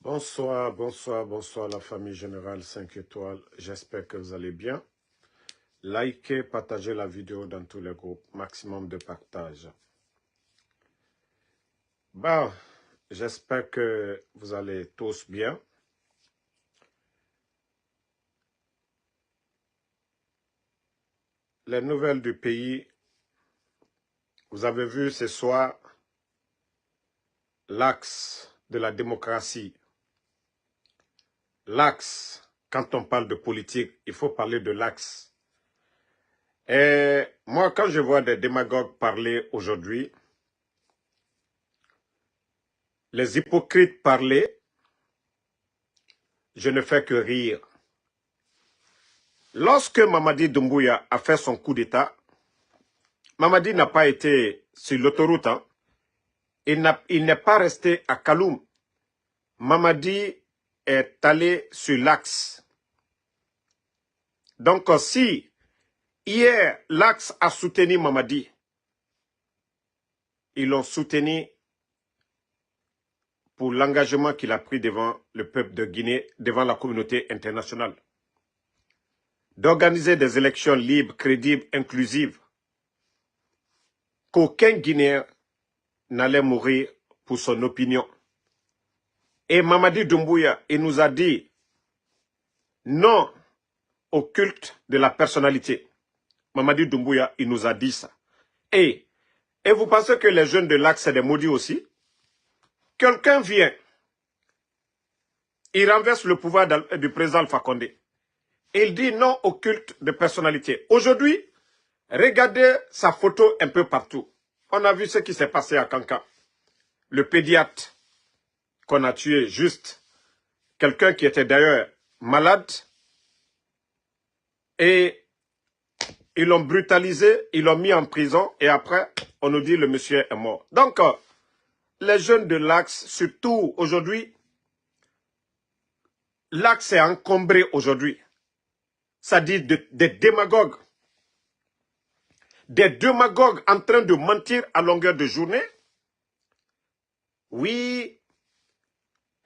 Bonsoir, bonsoir, bonsoir la famille générale 5 étoiles. J'espère que vous allez bien. Likez, partagez la vidéo dans tous les groupes. Maximum de partage. Bon, j'espère que vous allez tous bien. Les nouvelles du pays, vous avez vu ce soir l'axe de la démocratie. L'axe, quand on parle de politique, il faut parler de l'axe. Et moi, quand je vois des démagogues parler aujourd'hui, les hypocrites parler, je ne fais que rire. Lorsque Mamadi Doumbouya a fait son coup d'État, Mamadi n'a pas été sur l'autoroute. Hein. Il n'est pas resté à Kaloum. Mamadi est allé sur l'axe. Donc si hier l'axe a soutenu Mamadi, ils l'ont soutenu pour l'engagement qu'il a pris devant le peuple de Guinée, devant la communauté internationale, d'organiser des élections libres, crédibles, inclusives, qu'aucun Guinéen n'allait mourir pour son opinion. Et Mamadi Doumbouya, il nous a dit non au culte de la personnalité. Mamadi Doumbouya, il nous a dit ça. Et vous pensez que les jeunes de l'Axe, c'est des maudits aussi? Quelqu'un vient, il renverse le pouvoir du président Alpha Condé. Il dit non au culte de personnalité. Aujourd'hui, regardez sa photo un peu partout. On a vu ce qui s'est passé à Kankan. Le pédiatre qu'on a tué, juste quelqu'un qui était d'ailleurs malade. Et ils l'ont brutalisé, ils l'ont mis en prison. Et après, on nous dit le monsieur est mort. Donc, les jeunes de l'Axe, surtout aujourd'hui, l'Axe est encombré aujourd'hui. Ça dit des démagogues. Des démagogues en train de mentir à longueur de journée. Oui,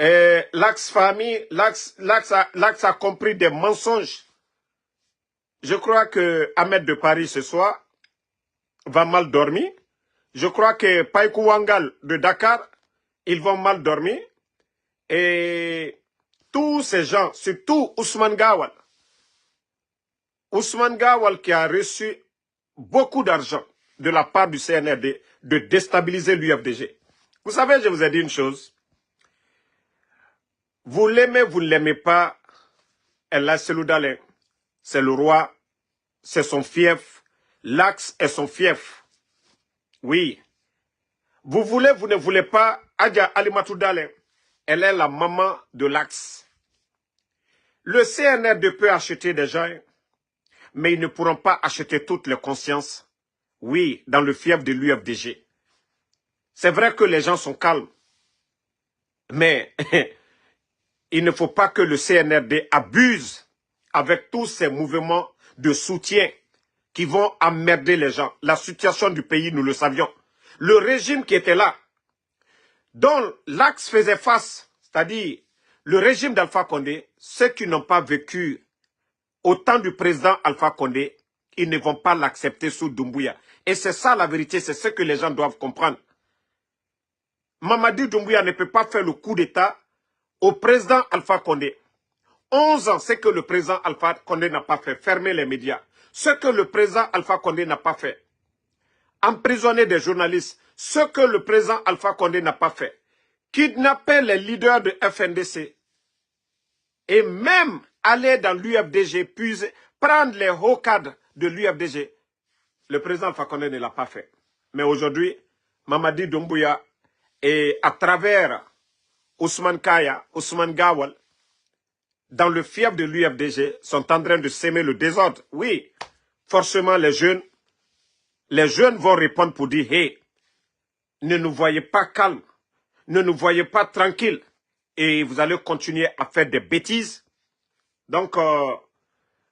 l'Axe famille, l'Axe a compris des mensonges. Je crois que Ahmed de Paris ce soir va mal dormir. Je crois que Païkou Wangal de Dakar, ils vont mal dormir. Et tous ces gens, surtout Ousmane Gawal. Ousmane Gawal qui a reçu beaucoup d'argent de la part du CNRD de déstabiliser l'UFDG. Vous savez, je vous ai dit une chose. Vous l'aimez, vous ne l'aimez pas. El Seloudalin, c'est le roi, c'est son fief. L'Axe est son fief. Oui. Vous voulez, vous ne voulez pas. Adja Alimatou Dalin, elle est la maman de l'Axe. Le CNRD peut acheter des gens, mais ils ne pourront pas acheter toutes les consciences. Oui, dans le fief de l'UFDG. C'est vrai que les gens sont calmes. Mais il ne faut pas que le CNRD abuse avec tous ces mouvements de soutien qui vont emmerder les gens. La situation du pays, nous le savions. Le régime qui était là, dont l'Axe faisait face, c'est-à-dire le régime d'Alpha Condé, ceux qui n'ont pas vécu au temps du président Alpha Condé, ils ne vont pas l'accepter sous Doumbouya. Et c'est ça la vérité, c'est ce que les gens doivent comprendre. Mamadi Doumbouya ne peut pas faire le coup d'État au président Alpha Condé. 11 ans, c'est que le président Alpha Condé n'a pas fait. Fermer les médias. Ce que le président Alpha Condé n'a pas fait. Emprisonner des journalistes. Ce que le président Alpha Condé n'a pas fait. Kidnapper les leaders de FNDC. Et même aller dans l'UFDG, puis prendre les hauts cadres de l'UFDG. Le président Alpha Condé ne l'a pas fait. Mais aujourd'hui, Mamadi Doumbouya et à travers Ousmane Kaya, Ousmane Gawal, dans le fief de l'UFDG, sont en train de s'aimer le désordre. Oui, forcément les jeunes vont répondre pour dire, hey, ne nous voyez pas calmes, ne nous voyez pas tranquilles, et vous allez continuer à faire des bêtises. Donc,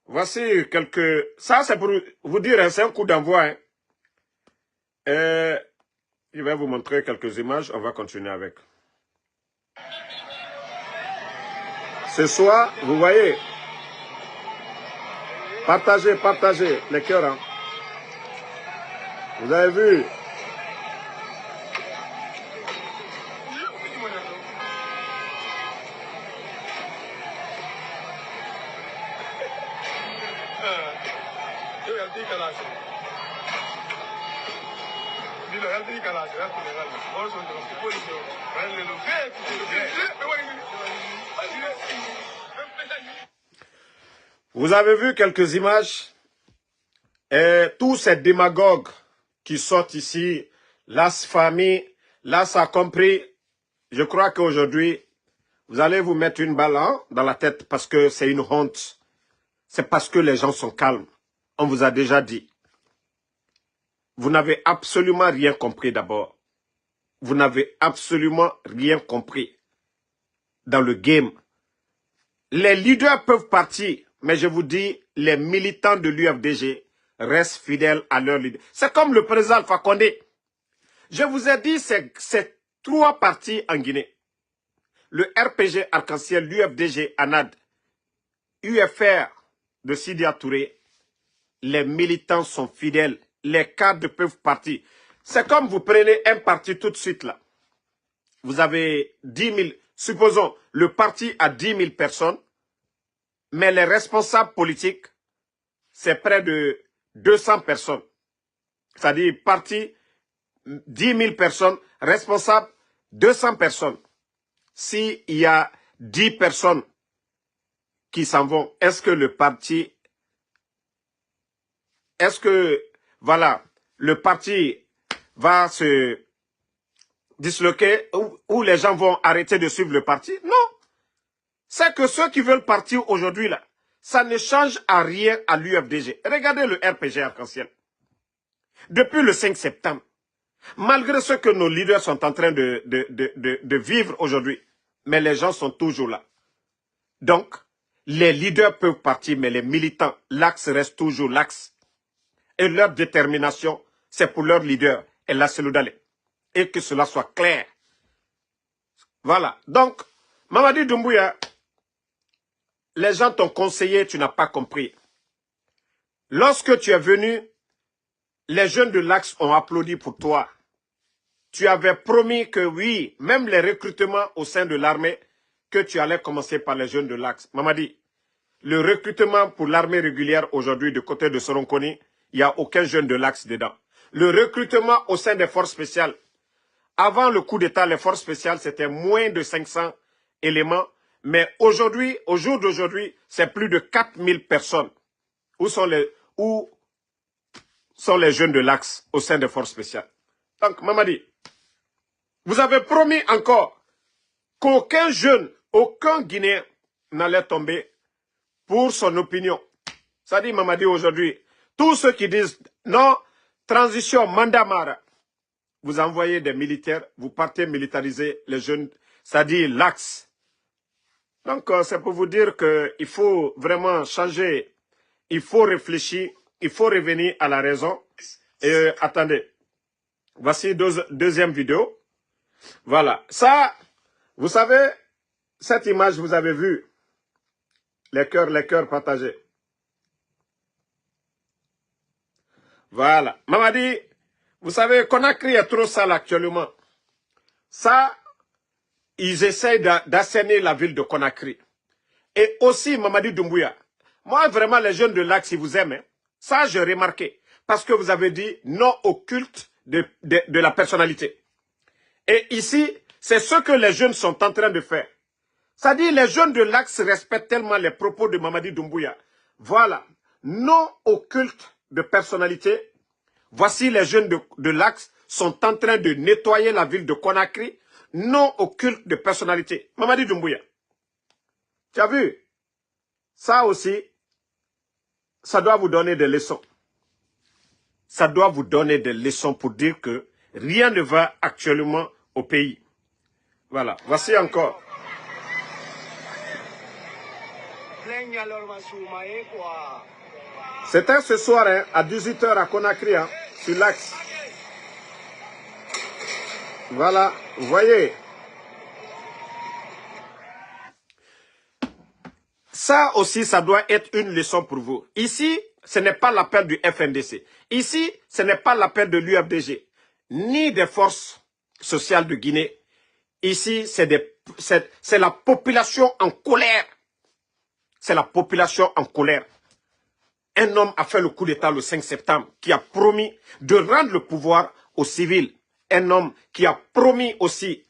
voici quelques... Ça, c'est pour vous dire, hein, c'est un coup d'envoi. Hein. Je vais vous montrer quelques images, on va continuer avec. Ce soir, vous voyez, partagez, partagez les cœurs. Hein. Vous avez vu. Vous avez vu quelques images et tous ces démagogues qui sortent ici, l'AS famille, l'AS a compris. Je crois qu'aujourd'hui, vous allez vous mettre une balle hein, dans la tête parce que c'est une honte. C'est parce que les gens sont calmes. On vous a déjà dit. Vous n'avez absolument rien compris d'abord. Vous n'avez absolument rien compris dans le game. Les leaders peuvent partir, mais je vous dis, les militants de l'UFDG restent fidèles à leur leader. C'est comme le président Alpha Condé. Je vous ai dit, c'est 3 partis en Guinée. Le RPG Arc-en-Ciel, l'UFDG, ANAD, UFR de Sidya Touré. Les militants sont fidèles. Les cadres peuvent partir. C'est comme vous prenez un parti tout de suite là. Vous avez 10 000, supposons, le parti a 10 000 personnes, mais les responsables politiques, c'est près de 200 personnes. C'est-à-dire, parti, 10 000 personnes, responsables, 200 personnes. S'il y a 10 personnes qui s'en vont, est-ce que le parti, voilà, le parti va se disloquer ou les gens vont arrêter de suivre le parti? Non. C'est que ceux qui veulent partir aujourd'hui, là, ça ne change à rien à l'UFDG. Regardez le RPG Arc-en-Ciel. Depuis le 5 septembre, malgré ce que nos leaders sont en train de vivre aujourd'hui, mais les gens sont toujours là. Donc, les leaders peuvent partir, mais les militants, l'axe reste toujours l'axe. Et leur détermination, c'est pour leur leader, et la Seloudale. Et que cela soit clair. Voilà. Donc, Mamadi Doumbouya, les gens t'ont conseillé, tu n'as pas compris. Lorsque tu es venu, les jeunes de l'Axe ont applaudi pour toi. Tu avais promis que oui, même les recrutements au sein de l'armée, que tu allais commencer par les jeunes de l'Axe. Mamadi, le recrutement pour l'armée régulière aujourd'hui du côté de Soronkoni, il n'y a aucun jeune de l'Axe dedans. Le recrutement au sein des forces spéciales, avant le coup d'État, les forces spéciales, c'était moins de 500 éléments. Mais aujourd'hui, au jour d'aujourd'hui, c'est plus de 4000 personnes. Où sont les jeunes de l'Axe au sein des forces spéciales? Donc, Mamadi, vous avez promis encore qu'aucun jeune, aucun Guinéen n'allait tomber pour son opinion. Ça dit, Mamadi, aujourd'hui, tous ceux qui disent non, transition, mandat Mara, vous envoyez des militaires, vous partez militariser les jeunes, ça dit l'Axe. Donc, c'est pour vous dire qu'il faut vraiment changer, il faut réfléchir, il faut revenir à la raison. Et attendez, voici deuxième vidéo. Voilà, ça, vous savez, cette image, vous avez vu, les cœurs partagés. Voilà, Mamadi, vous savez, Conakry est trop sale actuellement. Ça, ils essayent d'assainir la ville de Conakry. Et aussi, Mamadi Doumbouya, moi, vraiment, les jeunes de l'Axe, ils vous aiment. Hein. Ça, j'ai remarqué. Parce que vous avez dit non au culte de la personnalité. Et ici, c'est ce que les jeunes sont en train de faire. C'est-à-dire, les jeunes de l'Axe respectent tellement les propos de Mamadi Doumbouya. Voilà. Non au culte de personnalité. Voici les jeunes de l'Axe sont en train de nettoyer la ville de Conakry. Non au culte de personnalité. Mamadi Doumbouya. Tu as vu? Ça aussi, ça doit vous donner des leçons. Ça doit vous donner des leçons pour dire que rien ne va actuellement au pays. Voilà, voici encore. C'était ce soir hein, à 18 h à Conakry, hein, sur l'Axe. Voilà, vous voyez. Ça aussi, ça doit être une leçon pour vous. Ici, ce n'est pas l'appel du FNDC. Ici, ce n'est pas l'appel de l'UFDG, ni des forces sociales de Guinée. Ici, c'est la population en colère. C'est la population en colère. Un homme a fait le coup d'État le 5 septembre qui a promis de rendre le pouvoir aux civils. Un homme qui a promis aussi,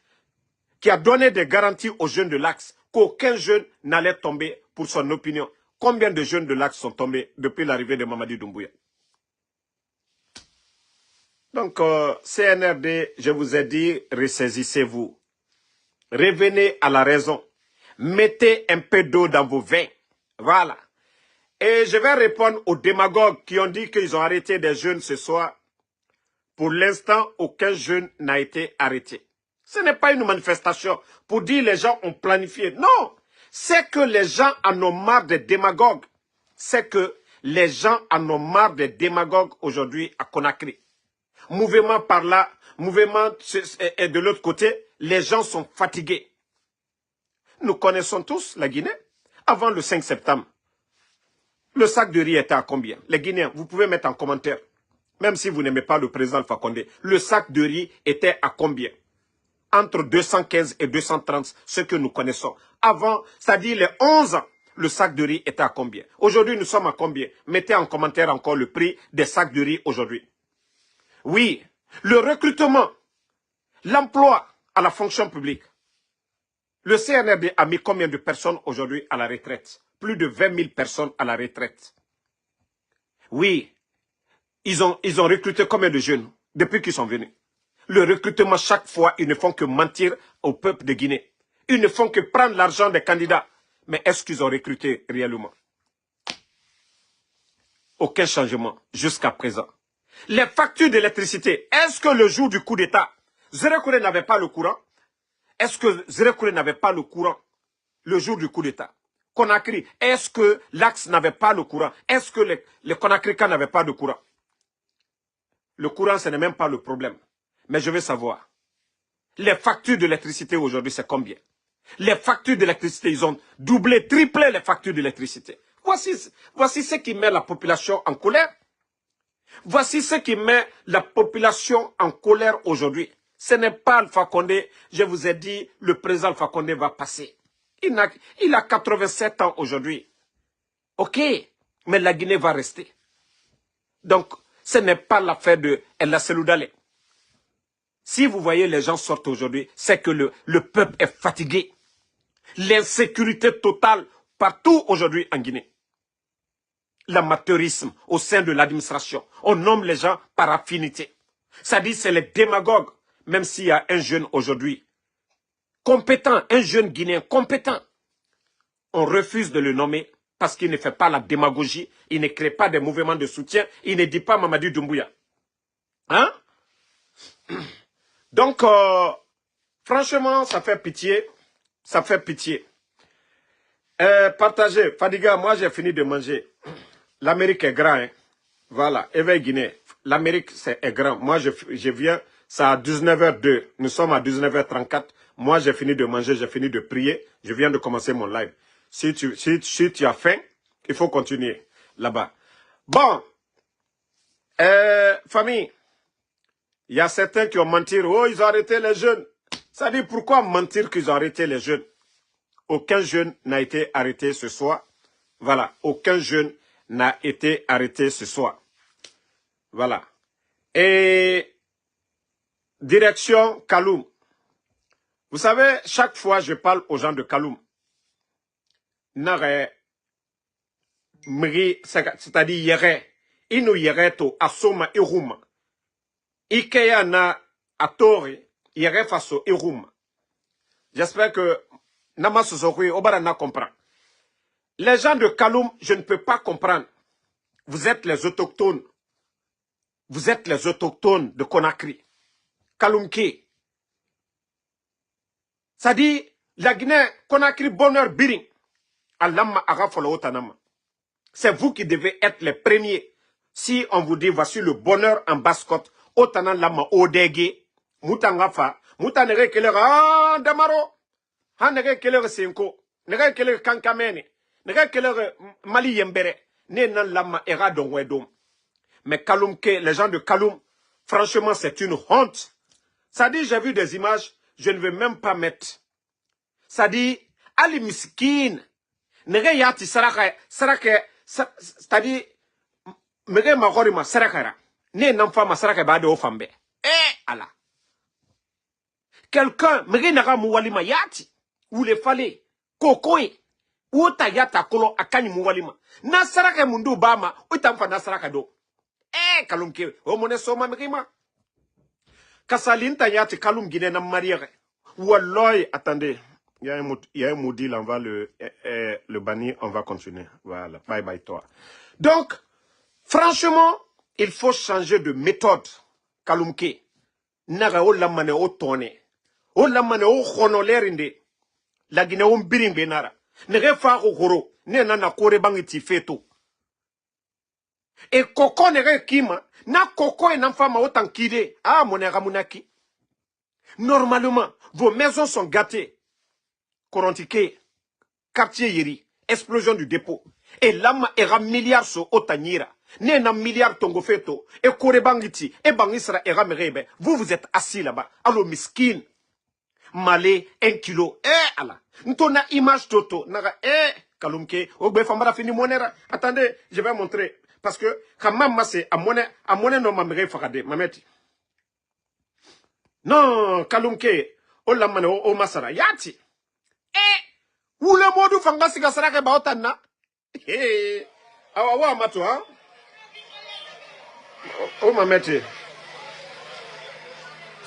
qui a donné des garanties aux jeunes de l'Axe qu'aucun jeune n'allait tomber pour son opinion. Combien de jeunes de l'Axe sont tombés depuis l'arrivée de Mamadi Doumbouya? Donc, CNRD, je vous ai dit, ressaisissez-vous. Revenez à la raison. Mettez un peu d'eau dans vos veins. Voilà. Et je vais répondre aux démagogues qui ont dit qu'ils ont arrêté des jeunes ce soir. Pour l'instant, aucun jeune n'a été arrêté. Ce n'est pas une manifestation pour dire les gens ont planifié. Non, c'est que les gens en ont marre des démagogues. C'est que les gens en ont marre des démagogues aujourd'hui à Conakry. Mouvement par là, mouvement et de l'autre côté, les gens sont fatigués. Nous connaissons tous la Guinée avant le 5 septembre. Le sac de riz était à combien? Les Guinéens, vous pouvez mettre en commentaire. Même si vous n'aimez pas le président Alpha Condé, le sac de riz était à combien? Entre 215 et 230, ce que nous connaissons. Avant, c'est-à-dire les 11 ans, le sac de riz était à combien? Aujourd'hui, nous sommes à combien? Mettez en commentaire encore le prix des sacs de riz aujourd'hui. Oui, le recrutement, l'emploi à la fonction publique. Le CNRD a mis combien de personnes aujourd'hui à la retraite? Plus de 20 000 personnes à la retraite. Oui, ils ont recruté combien de jeunes depuis qu'ils sont venus? Le recrutement, chaque fois, ils ne font que mentir au peuple de Guinée. Ils ne font que prendre l'argent des candidats. Mais est-ce qu'ils ont recruté réellement? Aucun changement jusqu'à présent. Les factures d'électricité, est-ce que le jour du coup d'État, Zérekouré n'avait pas le courant? Est-ce que Zérekouré n'avait pas le courant le jour du coup d'État? Conakry, est-ce que l'Axe n'avait pas le courant? Est-ce que les Conakryens n'avaient pas de courant? Le courant, ce n'est même pas le problème. Mais je veux savoir, les factures d'électricité aujourd'hui, c'est combien? Les factures d'électricité, ils ont doublé, triplé les factures d'électricité. Voici ce qui met la population en colère. Voici ce qui met la population en colère aujourd'hui. Ce n'est pas Alpha Condé. Je vous ai dit, le président Alpha Condé va passer. Il a 87 ans aujourd'hui. Ok, mais la Guinée va rester. Donc, ce n'est pas l'affaire de El Seloudale. Si vous voyez les gens sortent aujourd'hui, c'est que le peuple est fatigué. L'insécurité totale partout aujourd'hui en Guinée. L'amateurisme au sein de l'administration. On nomme les gens par affinité. Ça dit c'est les démagogues. Même s'il y a un jeune aujourd'hui compétent, un jeune Guinéen compétent, on refuse de le nommer parce qu'il ne fait pas la démagogie, il ne crée pas des mouvements de soutien, il ne dit pas Mamadi Doumbouya. Hein? Donc, franchement, ça fait pitié. Ça fait pitié. Partagez. Fadiga, moi j'ai fini de manger. L'Amérique est grand. Hein? Voilà, éveil Guinée. L'Amérique est grand. Moi je viens, c'est à 19h02. Nous sommes à 19h34. Moi j'ai fini de manger, j'ai fini de prier. Je viens de commencer mon live. Si tu as faim, il faut continuer là-bas. Bon, famille, il y a certains qui ont menti. Oh, ils ont arrêté les jeunes. Ça dit pourquoi mentir qu'ils ont arrêté les jeunes? Aucun jeune n'a été arrêté ce soir. Voilà, aucun jeune n'a été arrêté ce soir. Voilà. Et direction Kaloum. Vous savez, chaque fois je parle aux gens de Kaloum. C'est-à-dire yere. Inu yereto asoma iruma. Ikeya na atori yere faso iruma. J'espère que Nama Sosokwe Obarana comprend. Les gens de Kaloum, je ne peux pas comprendre. Vous êtes les autochtones. Vous êtes les autochtones de Conakry. Kaloumki. Ça dit, la Guinée, Conakry, bonheur, biring. Alama Arafolo Otanama. C'est vous qui devez être les premiers. Si on vous dit, voici le bonheur en basse-côte, Otana Lama Odege, Mutangafa, Mutanere Kelera, Damaro, Hanere Kelera Senko, Nere Kelera Kankamene, Nega quelle Mali yembere. Ne nan lama era don wedom. Mais Kaloum, les gens de Kaloum, franchement, c'est une honte. Ça dit, j'ai vu des images, je ne vais même pas mettre. Ça dit, Ali Miskin, nega yati saraka, c'est-à-dire, mege magorima sarakara. Ne n'enfant ma saraka ba de ofambe. Allah. Quelqu'un, mege naga muwalima yati, ou le fallait, kokoe, ou ta yata kolo akani muwalima. Na saraka mundu bama, ou tamfa na saraka do. Kaloum ke, o mone soma mekima. Kasaline Tayati Kaloum Guinée na marière. Walloy, attendez, il y a un maudit là, on va le bannir, on va continuer. Voilà, bye bye toi. Donc, franchement, il faut changer de méthode. Kaloum ke, naga o lamane o tone, o lamane o khonolerinde, la Guinée o mbiring benara. Nege fa o goro, ne nana kore bangi ti feto. Et koko nege kima, na koko et n'enfant autant kide. Ah, mon eramunaki. Normalement, vos maisons sont gâtées. Korontique, quartier yeri, explosion du dépôt. Et l'âme era milliard so otanyira. Ne na milliard tongo feto. Et kore bangiti, et bangisra era merebe. Vous êtes assis là-bas. Allo miskin. Malé, 1 kilo. Allah. Ntona image toto. Naga, Kaloumke. Ogbe fambara fini monera. Attendez, je vais montrer. Parce que, quand maman c'est à monnaie non mamere fakade, mameti. Non, Kaloumke, o la mane o masara, yati. Ou le modu fangasi gasara ke baotana. Awa mato, hein? Oh mameti.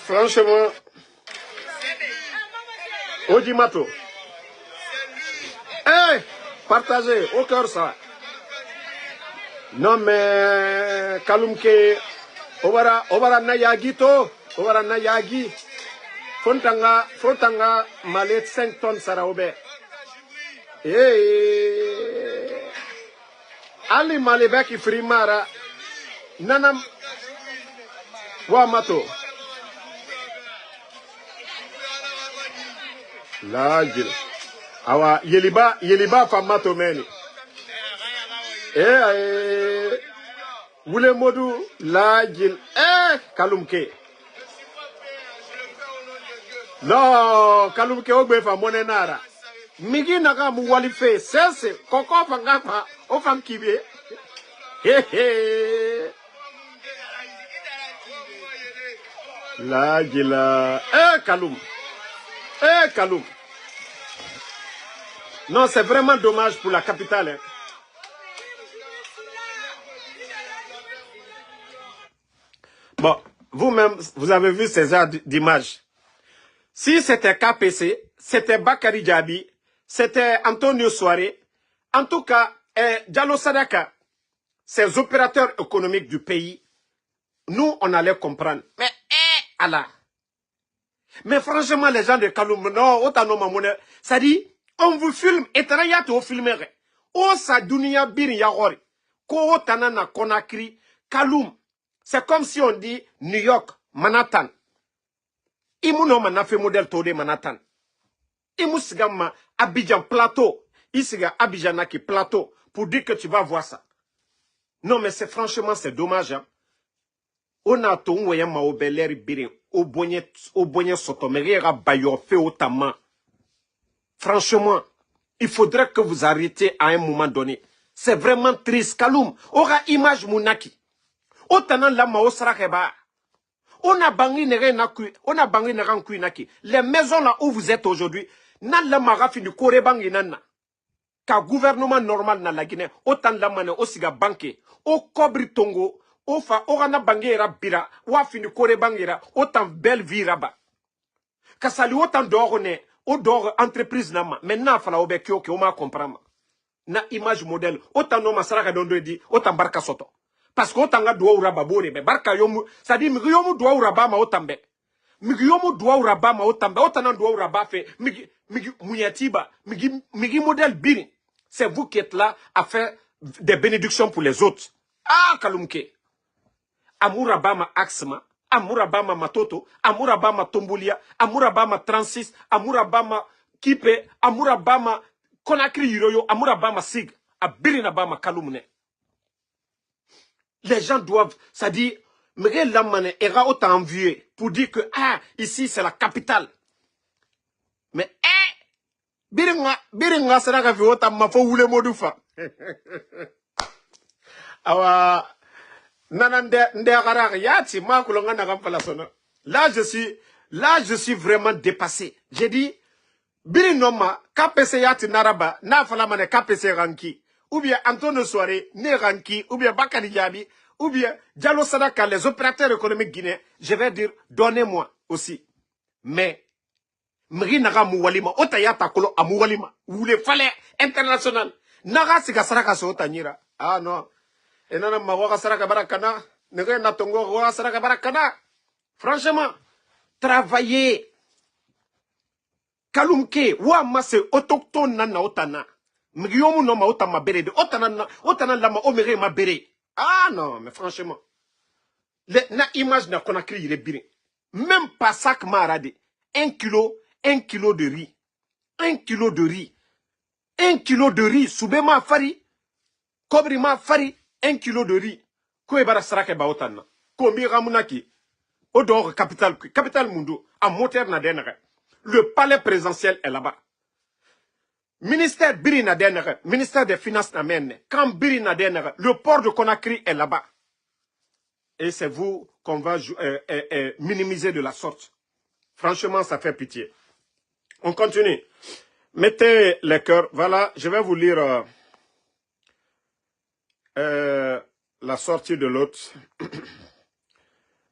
Franchement, Oji mato. Partagez, au cœur ça. Non mais Kaloumke obara na yagi to obara na yagi fontanga malet 5 tonnes saraobe ali malebe ki frimara nanam wa mato la jil awa yeliba famato meni Wule modu la jil Kaloumke. Non, Kaloumke ogbe fa monenara. Migi naga mu walife sese koko fanga pa o fam kibe. La jila Kaloum. Kaloum. Non, c'est vraiment dommage pour la capitale. Hein. Bon, vous-même, vous avez vu ces heures d'images. Si c'était KPC, c'était Bakary Diaby, c'était Antonio Soare, en tout cas, Diallo Sadaka, ces opérateurs économiques du pays, nous, on allait comprendre. Mais, Allah. Mais franchement, les gens de Kaloum, non, autant non, ça dit, on vous filme, et t'as au filmer. Oh, sa dunia bir yahori. Ko tanana Conakry, Kaloum. C'est comme si on dit New York, Manhattan. Imuno manafe modèle tode Manhattan. Imusigama Abidjan Plateau. Isiga Abidjanaki Plateau. Pour dire que tu vas voir ça. Non, mais c'est franchement, c'est dommage. Hein? On a tout un ma obeleri birin. Au bonye sotomeriera bayo fait autamment. Franchement, il faudrait que vous arrêtez à un moment donné. C'est vraiment triste. Kaloum, aura image mounaki. Otanan la mao sarakeba. On a bangi naki. Les maisons là où vous êtes aujourd'hui, nan la marafi du korebangi nana. Ka gouvernement normal na la Guinée, autant la mane osiga banque, o kobri tongo, o fa orana bangera bira, wa fini korebangira, autant belle vie raba. Kasali autant d'orne, o d'or entreprise nama. Maintenant fala obekyo ke o ma comprendre. Na image modèle, autant no masaraka dondo di, autant barka soto. Parce que autant doit uraba bore be barka yomu ça dit mi yomu doit uraba ma otambe mi yomu doit uraba ma otambe autant doit uraba fait mi muyatiba mi modèle biri c'est vous qui êtes là à faire des bénédictions pour les autres. Kaloumke amurabama axma amurabama matoto amurabama tombolia amurabama 36 amurabama kipe amurabama Conakry Yiroyo, Amoura Bama Sig, à Birina Bama Kaloumne. Les gens doivent, ça dit, Miguel Lamane era autant envié pour dire que, ah, ici c'est la capitale. Mais, Biringa sera que autant ma fo wule modoufa. Awa, nanande ndegara yati ma kulonga na kampala sono. Là je suis vraiment dépassé. J'ai dit Birinoma KPC yati naraba na fala mane KPC ranki ou bien Antonio Soare ne ranki ou bien Bakari Diaby ou bien Diallo Sadaka les opérateurs économiques guinéens, je vais dire donnez-moi aussi. Mais Mri naga muwalima otayata kolo amuwalima wule fale international naga siga saraka so tanyira. Ah non. Enana mawa saraka barakana nege na tongo wa saraka barakana. Franchement, travailler kalumke wa mase autochtone nana otana. Mgiyomu no ma otama bere de otana lama omere ma bere. Ah non, mais franchement. Na image na Conakry il est bien. Même pas sac marade. 1 kilo de riz. 1 kilo de riz. 1 kilo de riz. Soubema fari. Kobrima fari. 1 kilo de riz. Ko ebara sarake ba otana. Ko mi ramunaki. Odor capital mundo. A moteur na denere. Le palais présidentiel est là-bas. Ministère Biri na denere. Ministère des Finances na menne. Quand Biri na denere. Le port de Conakry est là-bas. Et c'est vous qu'on va minimiser de la sorte. Franchement, ça fait pitié. On continue. Mettez les cœurs. Voilà, je vais vous lire la sortie de l'autre.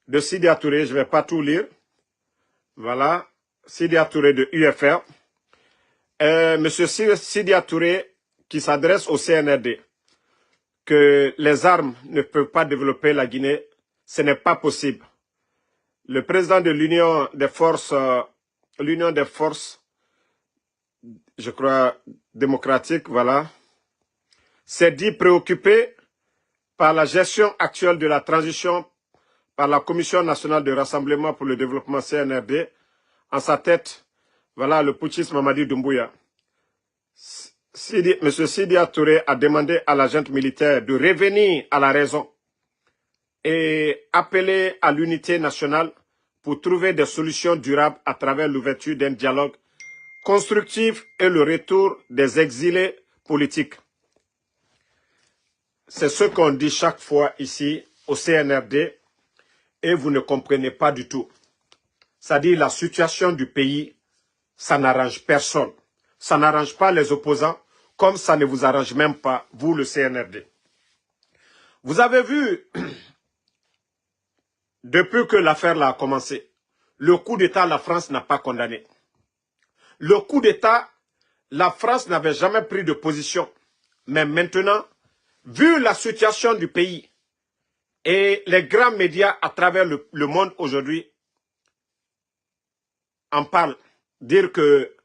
De Sidi Touré, je ne vais pas tout lire. Voilà, Sidi Touré de UFR. Monsieur Sidi Touré qui s'adresse au CNRD. Que les armes ne peuvent pas développer la Guinée. Ce n'est pas possible. Le président de l'Union des forces, je crois, démocratiques, voilà, s'est dit préoccupé par la gestion actuelle de la transition par la Commission nationale de rassemblement pour le développement CNRD. En sa tête, voilà, le putschiste Mamadi Doumbouya. M. Sidi Touré a demandé à la junte militaire de revenir à la raison et appeler à l'unité nationale pour trouver des solutions durables à travers l'ouverture d'un dialogue constructif et le retour des exilés politiques. C'est ce qu'on dit chaque fois ici au CNRD et vous ne comprenez pas du tout. C'est-à-dire la situation du pays, ça n'arrange personne. Ça n'arrange pas les opposants comme ça ne vous arrange même pas, vous le CNRD. Vous avez vu, depuis que l'affaire a commencé, le coup d'État, la France n'a pas condamné. Le coup d'État, la France n'avait jamais pris de position. Mais maintenant, vu la situation du pays et les grands médias à travers le monde aujourd'hui en parlent, dire que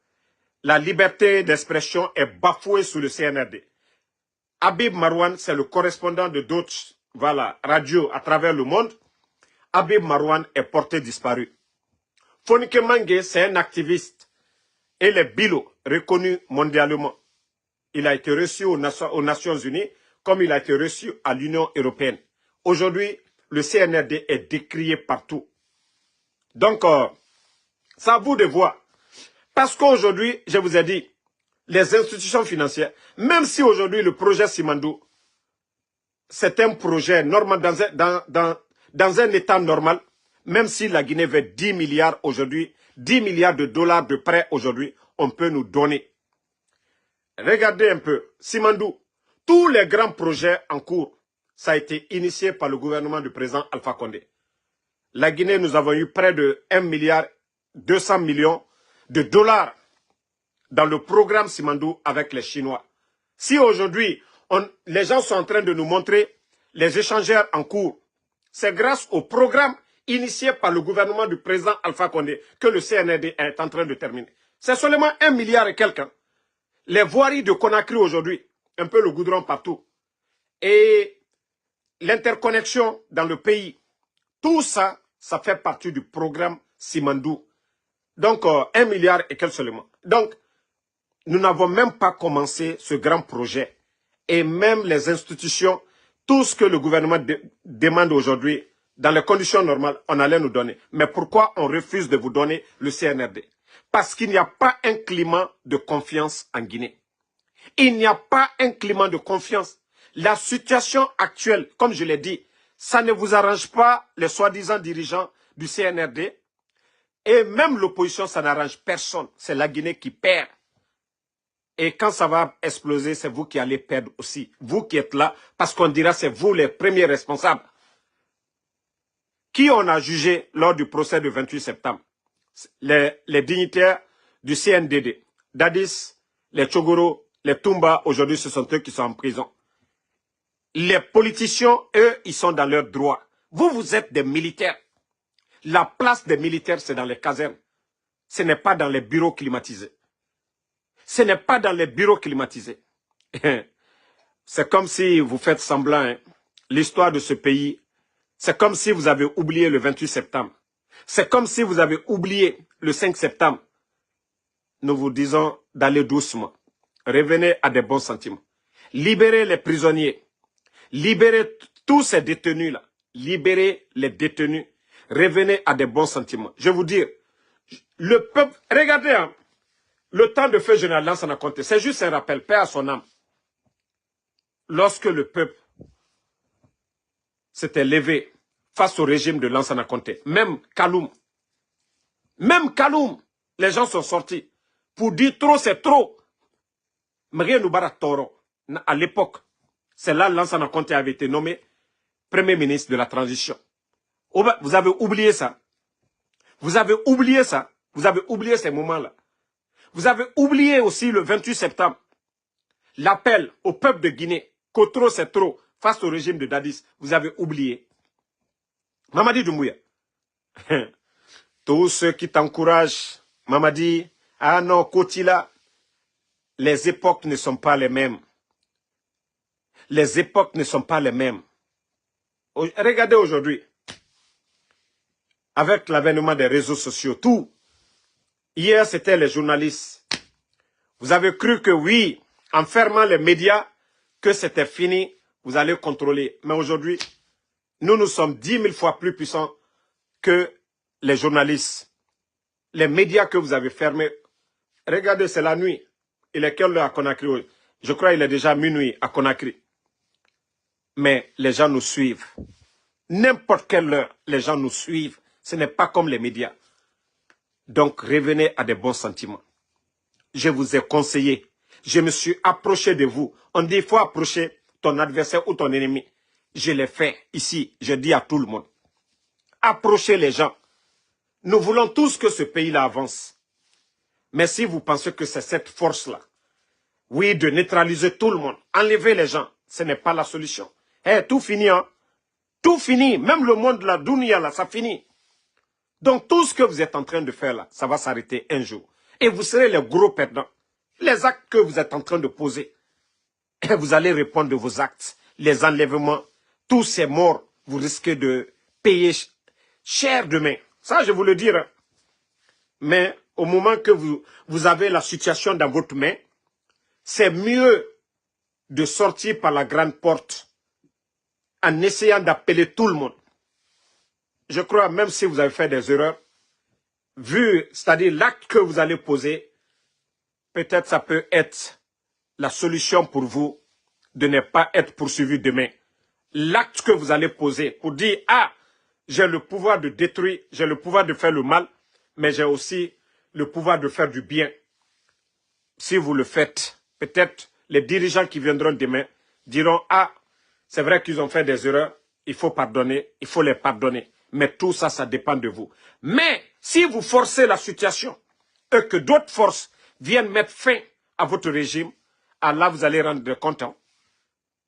la liberté d'expression est bafouée sous le CNRD. Habib Marouane, c'est le correspondant de d'autres radios à travers le monde. Habib Marouane est porté disparu. Fonike Mange, c'est un activiste. Et les Bilo, reconnu mondialement. Il a été reçu aux Nations Unies comme il a été reçu à l'Union européenne. Aujourd'hui, le CNRD est décrié partout. Donc, c'est à vous de voir. Parce qu'aujourd'hui, je vous ai dit, les institutions financières, même si aujourd'hui le projet Simandou, c'est un projet normal dans un état normal, même si la Guinée veut 10 milliards aujourd'hui, 10 milliards de dollars de prêts aujourd'hui, on peut nous donner. Regardez un peu, Simandou, tous les grands projets en cours, ça a été initié par le gouvernement du président Alpha Condé. La Guinée, nous avons eu près de 1 milliard 200 millions de dollars dans le programme Simandou avec les Chinois. Si aujourd'hui, les gens sont en train de nous montrer les échangeurs en cours, c'est grâce au programme initié par le gouvernement du président Alpha Condé que le CNRD est en train de terminer. C'est seulement 1 milliard et quelques. Les voiries de Conakry aujourd'hui, un peu le goudron partout. Et l'interconnexion dans le pays, tout ça, ça fait partie du programme Simandou. Donc, 1 milliard et quelques seulement. Donc, Nous n'avons même pas commencé ce grand projet. Et même les institutions, tout ce que le gouvernement demande aujourd'hui, dans les conditions normales, on allait nous donner. Mais pourquoi on refuse de vous donner le CNRD? Parce qu'il n'y a pas un climat de confiance en Guinée. Il n'y a pas un climat de confiance. La situation actuelle, comme je l'ai dit, ça ne vous arrange pas les soi-disant dirigeants du CNRD. Et même l'opposition, ça n'arrange personne. C'est la Guinée qui perd. Et quand ça va exploser, c'est vous qui allez perdre aussi. Vous qui êtes là, parce qu'on dira c'est vous les premiers responsables. Qui on a jugé lors du procès du 28 septembre? Les dignitaires du CNDD. Dadis, les Tchogoro, les Toumba, aujourd'hui ce sont eux qui sont en prison. Les politiciens, eux, ils sont dans leurs droits. Vous, vous êtes des militaires. La place des militaires, c'est dans les casernes. Ce n'est pas dans les bureaux climatisés. Ce n'est pas dans les bureaux climatisés. C'est comme si vous faites semblant. Hein. L'histoire de ce pays, c'est comme si vous avez oublié le 28 septembre. C'est comme si vous avez oublié le 5 septembre. Nous vous disons d'aller doucement. Revenez à des bons sentiments. Libérez les prisonniers. Libérez tous ces détenus-là. Libérez les détenus. Revenez à des bons sentiments. Je vais vous dire, le peuple, regardez, hein, le temps de feu général Lansana Conté, c'est juste un rappel, paix à son âme. Lorsque le peuple s'était levé face au régime de Lansana Conté, même Kaloum, les gens sont sortis pour dire trop c'est trop. Mrie Noubara Toro, à l'époque, c'est là Lansana Conté avait été nommé Premier ministre de la transition. Vous avez oublié ça. Vous avez oublié ça. Vous avez oublié ces moments-là. Vous avez oublié aussi le 28 septembre, l'appel au peuple de Guinée, qu'au trop c'est trop, face au régime de Dadis. Vous avez oublié. Mamadi Doumbouya. Tous ceux qui t'encouragent, Mamadi, ah non, Kotila, les époques ne sont pas les mêmes. Les époques ne sont pas les mêmes. Regardez aujourd'hui, avec l'avènement des réseaux sociaux, tout. Hier, c'était les journalistes. Vous avez cru que oui, en fermant les médias, que c'était fini, vous allez contrôler. Mais aujourd'hui, nous sommes 10 000 fois plus puissants que les journalistes. Les médias que vous avez fermés. Regardez, c'est la nuit. Il est quelle heure à Conakry? Je crois qu'il est déjà minuit à Conakry. Mais les gens nous suivent. N'importe quelle heure, les gens nous suivent. Ce n'est pas comme les médias. Donc, revenez à des bons sentiments. Je vous ai conseillé. Je me suis approché de vous. On dit, il faut approcher ton adversaire ou ton ennemi. Je l'ai fait ici. Je dis à tout le monde. Approchez les gens. Nous voulons tous que ce pays-là avance. Mais si vous pensez que c'est cette force-là, oui, de neutraliser tout le monde, enlever les gens, ce n'est pas la solution. Eh, tout finit, hein? Tout finit. Même le monde de la dunya, là, ça finit. Donc, tout ce que vous êtes en train de faire là, ça va s'arrêter un jour. Et vous serez les gros perdants. Les actes que vous êtes en train de poser, et vous allez répondre de vos actes. Les enlèvements, tous ces morts, vous risquez de payer cher demain. Ça, je vous le dirai. Mais au moment que vous avez la situation dans votre main, c'est mieux de sortir par la grande porte en essayant d'appeler tout le monde. Je crois, même si vous avez fait des erreurs, vu, c'est-à-dire l'acte que vous allez poser, peut-être ça peut être la solution pour vous de ne pas être poursuivi demain. L'acte que vous allez poser pour dire, ah, j'ai le pouvoir de détruire, j'ai le pouvoir de faire le mal, mais j'ai aussi le pouvoir de faire du bien. Si vous le faites, peut-être les dirigeants qui viendront demain diront, ah, c'est vrai qu'ils ont fait des erreurs, il faut pardonner, il faut les pardonner. Mais tout ça, ça dépend de vous. Mais si vous forcez la situation et que d'autres forces viennent mettre fin à votre régime, là, vous allez rendre compte.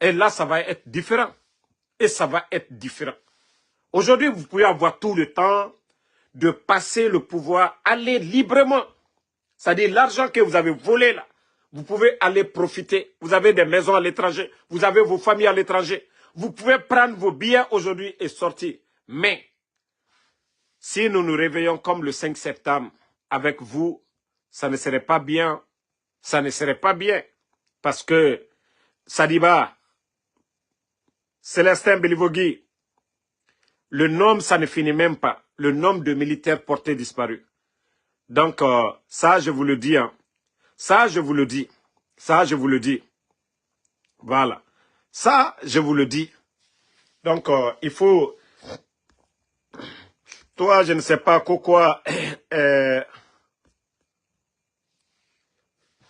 Et là, ça va être différent. Et ça va être différent. Aujourd'hui, vous pouvez avoir tout le temps de passer le pouvoir, aller librement. C'est-à-dire l'argent que vous avez volé là, vous pouvez aller profiter. Vous avez des maisons à l'étranger, vous avez vos familles à l'étranger. Vous pouvez prendre vos billets aujourd'hui et sortir. Mais, si nous nous réveillons comme le 5 septembre avec vous, ça ne serait pas bien. ça ne serait pas bien. Parce que Sadiba, Célestin Belivogui, le nombre, ça ne finit même pas. Le nombre de militaires portés disparus. Donc, ça, je vous le dis. Hein. Ça, je vous le dis. Ça, je vous le dis. Voilà. Ça, je vous le dis. Donc, il faut... Toi, je ne sais pas quoi...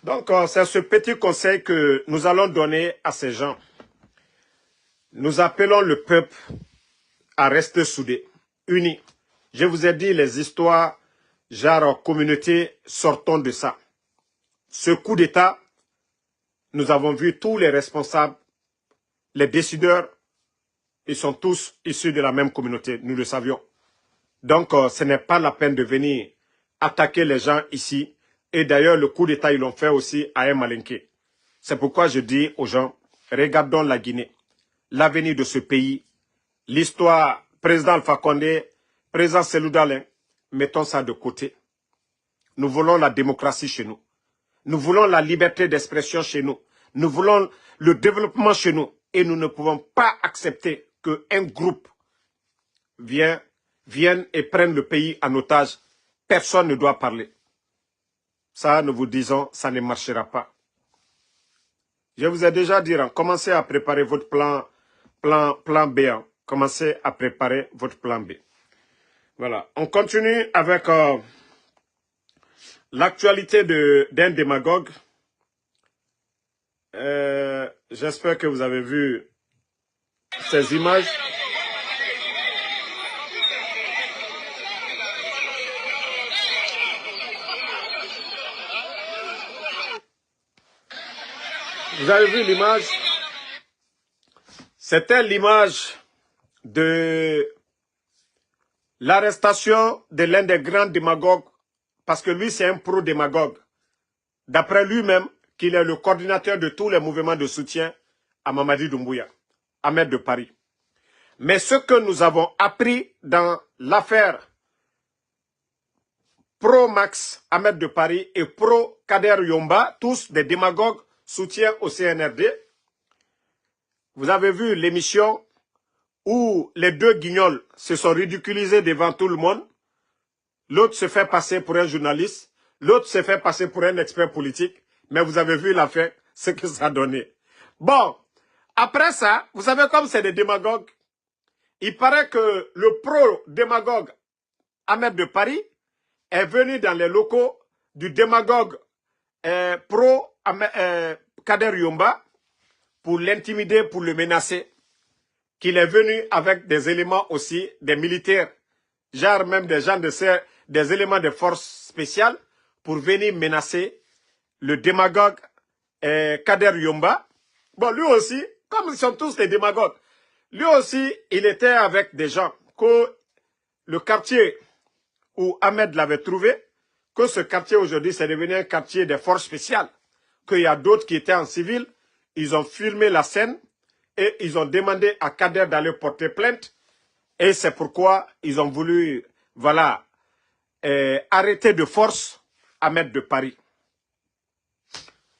Donc, c'est ce petit conseil que nous allons donner à ces gens. Nous appelons le peuple à rester soudés, unis. Je vous ai dit les histoires, genre communauté, sortons de ça. Ce coup d'État, nous avons vu tous les responsables, les décideurs, ils sont tous issus de la même communauté, nous le savions. Donc, ce n'est pas la peine de venir attaquer les gens ici. Et d'ailleurs, le coup d'État, ils l'ont fait aussi à Malinké. C'est pourquoi je dis aux gens, regardons la Guinée, l'avenir de ce pays, l'histoire, président Alpha Condé, président Cellou Dalein, mettons ça de côté. Nous voulons la démocratie chez nous. Nous voulons la liberté d'expression chez nous. Nous voulons le développement chez nous. Et nous ne pouvons pas accepter qu'un groupe vienne et prenne le pays en otage. Personne ne doit parler. Ça, nous vous disons, ça ne marchera pas. Je vous ai déjà dit, hein, commencez à préparer votre plan B. Hein. Commencez à préparer votre plan B. Voilà. On continue avec l'actualité d'un démagogue. J'espère que vous avez vu ces images. Vous avez vu l'image? C'était l'image de l'arrestation de l'un des grands démagogues, parce que lui, c'est un pro-démagogue. D'après lui-même, qu'il est le coordinateur de tous les mouvements de soutien à Mamadi Doumbouya, Ahmed de Paris. Mais ce que nous avons appris dans l'affaire pro-Max Ahmed de Paris et pro-Kader Yomba, tous des démagogues, soutien au CNRD. Vous avez vu l'émission où les deux guignols se sont ridiculisés devant tout le monde. L'autre se fait passer pour un journaliste, l'autre se fait passer pour un expert politique. Mais vous avez vu l'affaire, ce que ça a donné. Bon, après ça, vous savez comme c'est des démagogues. Il paraît que le pro-démagogue Ahmed de Paris est venu dans les locaux du démagogue pro-Kader Yomba pour l'intimider, pour le menacer. Qu'il est venu avec des éléments aussi, des militaires, genre même des gens des éléments de force spéciales, pour venir menacer le démagogue Kader Yomba. Bon, lui aussi, comme ils sont tous des démagogues, lui aussi, il était avec des gens que le quartier où Ahmed l'avait trouvé, que ce quartier aujourd'hui, c'est devenu un quartier des forces spéciales, qu'il y a d'autres qui étaient en civil, ils ont filmé la scène et ils ont demandé à Kader d'aller porter plainte et c'est pourquoi ils ont voulu, voilà, arrêter de force Ahmed de Paris.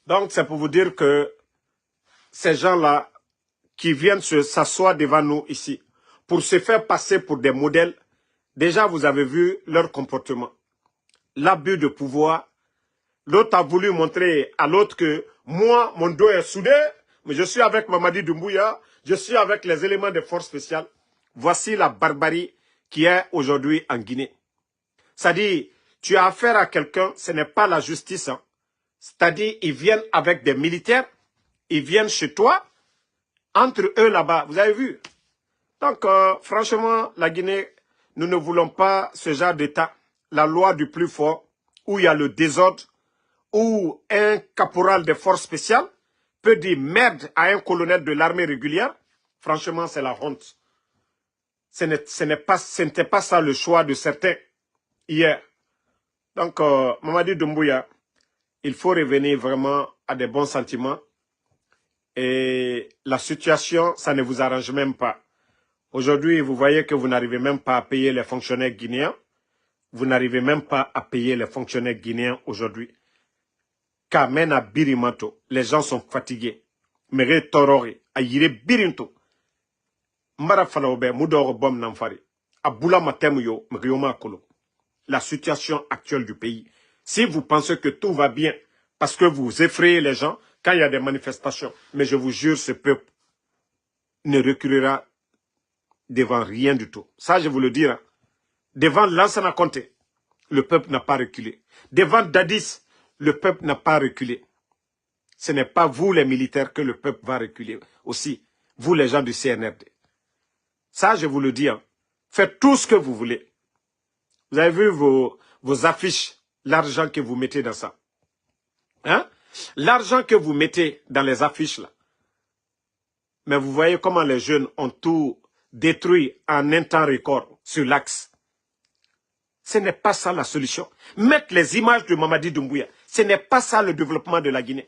Donc, c'est pour vous dire que ces gens-là qui viennent s'asseoir devant nous ici pour se faire passer pour des modèles, déjà, vous avez vu leur comportement. L'abus de pouvoir. L'autre a voulu montrer à l'autre que moi, mon dos est soudé, mais je suis avec Mamadi Doumbouya, je suis avec les éléments de force spéciale. Voici la barbarie qui est aujourd'hui en Guinée. C'est-à-dire, tu as affaire à quelqu'un, ce n'est pas la justice. Hein. C'est-à-dire, ils viennent avec des militaires, ils viennent chez toi, entre eux là-bas, vous avez vu. Donc, franchement, la Guinée, nous ne voulons pas ce genre d'État. La loi du plus fort, où il y a le désordre, où un caporal de force spéciale peut dire merde à un colonel de l'armée régulière. Franchement, c'est la honte. Ce n'était pas ça le choix de certains hier. Donc, Mamadi Doumbouya, il faut revenir vraiment à des bons sentiments. Et la situation, ça ne vous arrange même pas. Aujourd'hui, vous voyez que vous n'arrivez même pas à payer les fonctionnaires guinéens. Vous n'arrivez même pas à payer les fonctionnaires guinéens aujourd'hui. Kamena Birimanto, les gens sont fatigués. Mere Torori, Ayire Birinto. Mbara Falaobe, Moudoro Bom Namfari. Aboula Matemuyo, Mrioma Kolo. La situation actuelle du pays. Si vous pensez que tout va bien, parce que vous effrayez les gens, quand il y a des manifestations, mais je vous jure, ce peuple ne reculera devant rien du tout. Ça, je vous le dis. Hein. Devant Lansana Conté, le peuple n'a pas reculé. Devant Dadis, le peuple n'a pas reculé. Ce n'est pas vous, les militaires, que le peuple va reculer aussi. Vous, les gens du CNRD. Ça, je vous le dis. Hein. Faites tout ce que vous voulez. Vous avez vu vos affiches, l'argent que vous mettez dans ça. Hein? L'argent que vous mettez dans les affiches là. Mais vous voyez comment les jeunes ont tout détruit en un temps record sur l'axe. Ce n'est pas ça la solution. Mettre les images de Mamadi Doumbouya, ce n'est pas ça le développement de la Guinée.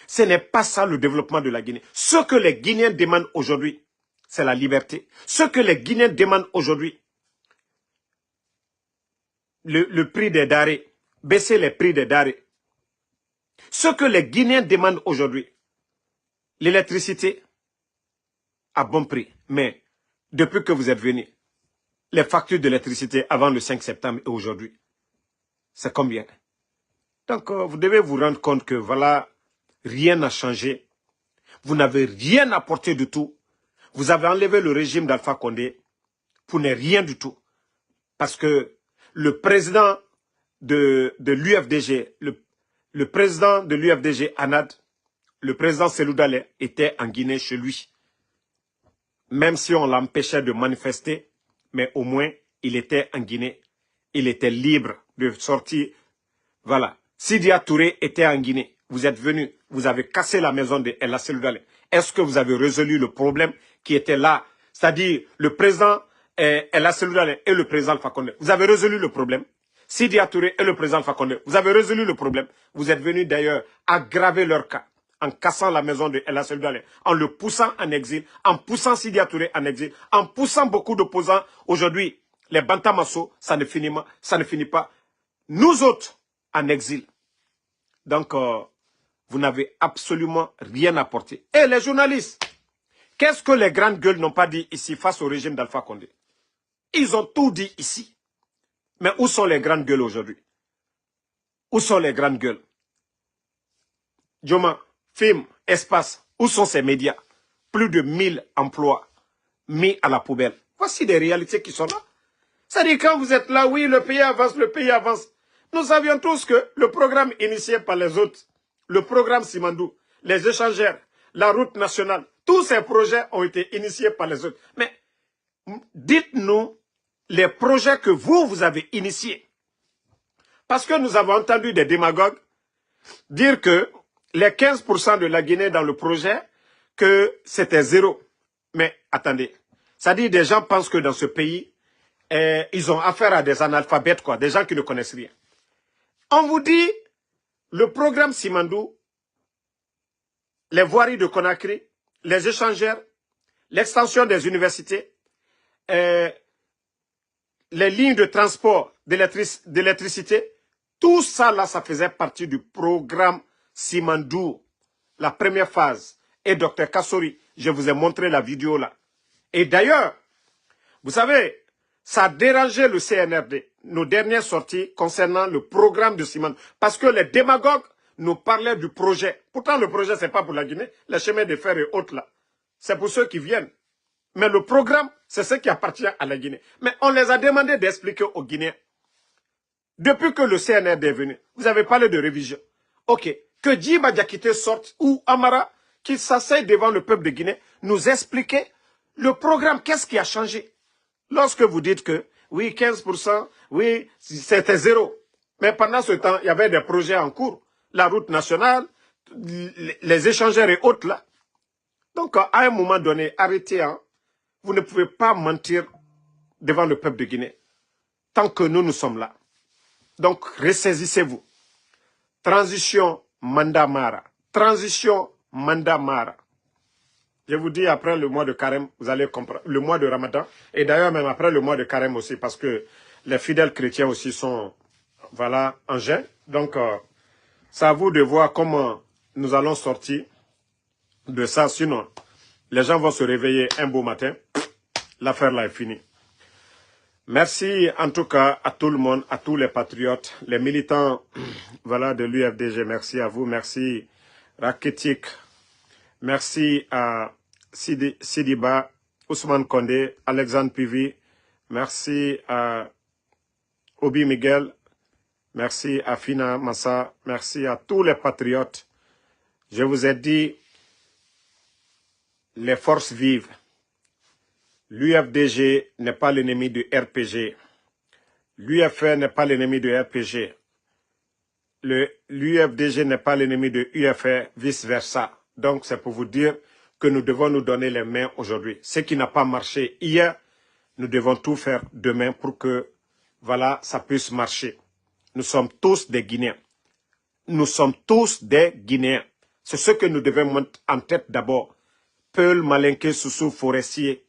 Ce n'est pas ça le développement de la Guinée. Ce que les Guinéens demandent aujourd'hui, c'est la liberté. Ce que les Guinéens demandent aujourd'hui, le prix des denrées, baisser les prix des denrées. Ce que les Guinéens demandent aujourd'hui, l'électricité à bon prix. Mais depuis que vous êtes venus, les factures d'électricité avant le 5 septembre et aujourd'hui, c'est combien? Donc, vous devez vous rendre compte que voilà, rien n'a changé. Vous n'avez rien apporté du tout. Vous avez enlevé le régime d'Alpha Condé pour ne rien du tout. Parce que le président de l'UFDG, le président de l'UFDG, Anad, le président Selou Dalé, était en Guinée chez lui. Même si on l'empêchait de manifester, mais au moins, il était en Guinée. Il était libre de sortir. Voilà. Sidia Touré était en Guinée. Vous êtes venu, vous avez cassé la maison de El Selou Dalé. Est-ce que vous avez résolu le problème qui était là? C'est-à-dire le président El Selou Dalé et le président Alpha Condé. Vous avez résolu le problème. Sidia Touré et le président Alpha Condé. Vous avez résolu le problème. Vous êtes venu d'ailleurs aggraver leur cas en cassant la maison de El Selou Dalé, en le poussant en exil, en poussant Sidia Touré en exil, en poussant beaucoup d'opposants. Aujourd'hui, les Bantamasso, ça ne finit pas. Nous autres, en exil. Donc, vous n'avez absolument rien apporté. Et les journalistes, qu'est-ce que les grandes gueules n'ont pas dit ici face au régime d'Alpha Condé? Ils ont tout dit ici. Mais où sont les grandes gueules aujourd'hui? Où sont les grandes gueules? Dioma, Film, Espace, où sont ces médias? Plus de 1000 emplois mis à la poubelle. Voici des réalités qui sont là. C'est-à-dire quand vous êtes là, oui, le pays avance, le pays avance. Nous savions tous que le programme initié par les autres, le programme Simandou, les échangeurs, la route nationale, tous ces projets ont été initiés par les autres. Mais dites-nous les projets que vous avez initiés. Parce que nous avons entendu des démagogues dire que les 15% de la Guinée dans le projet, que c'était zéro. Mais attendez, ça dit des gens pensent que dans ce pays, ils ont affaire à des analphabètes, quoi, des gens qui ne connaissent rien. On vous dit, le programme Simandou, les voiries de Conakry, les échangeurs, l'extension des universités, les lignes de transport d'électricité, tout ça là, ça faisait partie du programme Simandou, la première phase. Et Dr Kassori, je vous ai montré la vidéo là. Et d'ailleurs, vous savez, ça a dérangé le CNRD, nos dernières sorties concernant le programme de Simandou. Parce que les démagogues nous parlaient du projet. Pourtant, le projet, ce n'est pas pour la Guinée. Les chemins de fer et autres là, c'est pour ceux qui viennent. Mais le programme, c'est ce qui appartient à la Guinée. Mais on les a demandé d'expliquer aux Guinéens. Depuis que le CNRD est venu, vous avez parlé de révision. Ok, que Djiba Diakité sorte ou Amara, qui s'asseye devant le peuple de Guinée, nous expliquer le programme, qu'est-ce qui a changé. Lorsque vous dites que, oui, 15%, oui, c'était zéro. Mais pendant ce temps, il y avait des projets en cours. La route nationale, les échangeurs et autres là. Donc, à un moment donné, arrêtez, hein. Vous ne pouvez pas mentir devant le peuple de Guinée. Tant que nous sommes là. Donc, ressaisissez-vous. Transition Mandamara. Transition Mandamara. Je vous dis, après le mois de Carême, vous allez comprendre. Le mois de Ramadan. Et d'ailleurs, même après le mois de Carême aussi, parce que les fidèles chrétiens aussi sont, voilà, en jeûne. Donc, C'est à vous de voir comment nous allons sortir de ça. Sinon, les gens vont se réveiller un beau matin. L'affaire là est finie. Merci en tout cas à tout le monde, à tous les patriotes, les militants voilà, de l'UFDG. Merci à vous. Merci Raketik. Merci à Sidiba, Ousmane Kondé, Alexandre Pivi. Merci à Obi Miguel. Merci à Fina Massa. Merci à tous les patriotes. Je vous ai dit, les forces vives. L'UFDG n'est pas l'ennemi du RPG. L'UFR n'est pas l'ennemi du RPG. L'UFDG n'est pas l'ennemi de l'UFR, vice-versa. Donc, c'est pour vous dire que nous devons nous donner les mains aujourd'hui. Ce qui n'a pas marché hier, nous devons tout faire demain pour que, voilà, ça puisse marcher. Nous sommes tous des Guinéens. Nous sommes tous des Guinéens. C'est ce que nous devons mettre en tête d'abord. Peul, Malinké, Soussou, Forestier,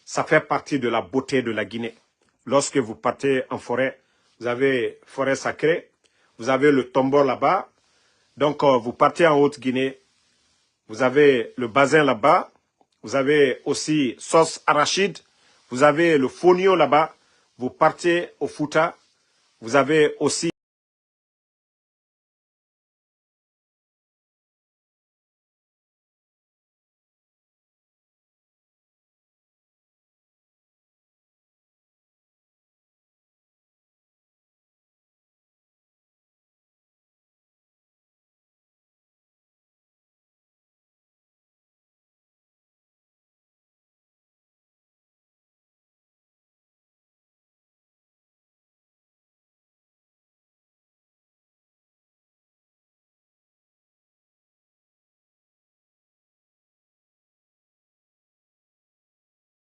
ça fait partie de la beauté de la Guinée. Lorsque vous partez en forêt, vous avez forêt sacrée, vous avez le Tombor là-bas. Donc, vous partez en Haute-Guinée, vous avez le Bazin là-bas, vous avez aussi sauce arachide, vous avez le Fonio là-bas, vous partez au Fouta, vous avez aussi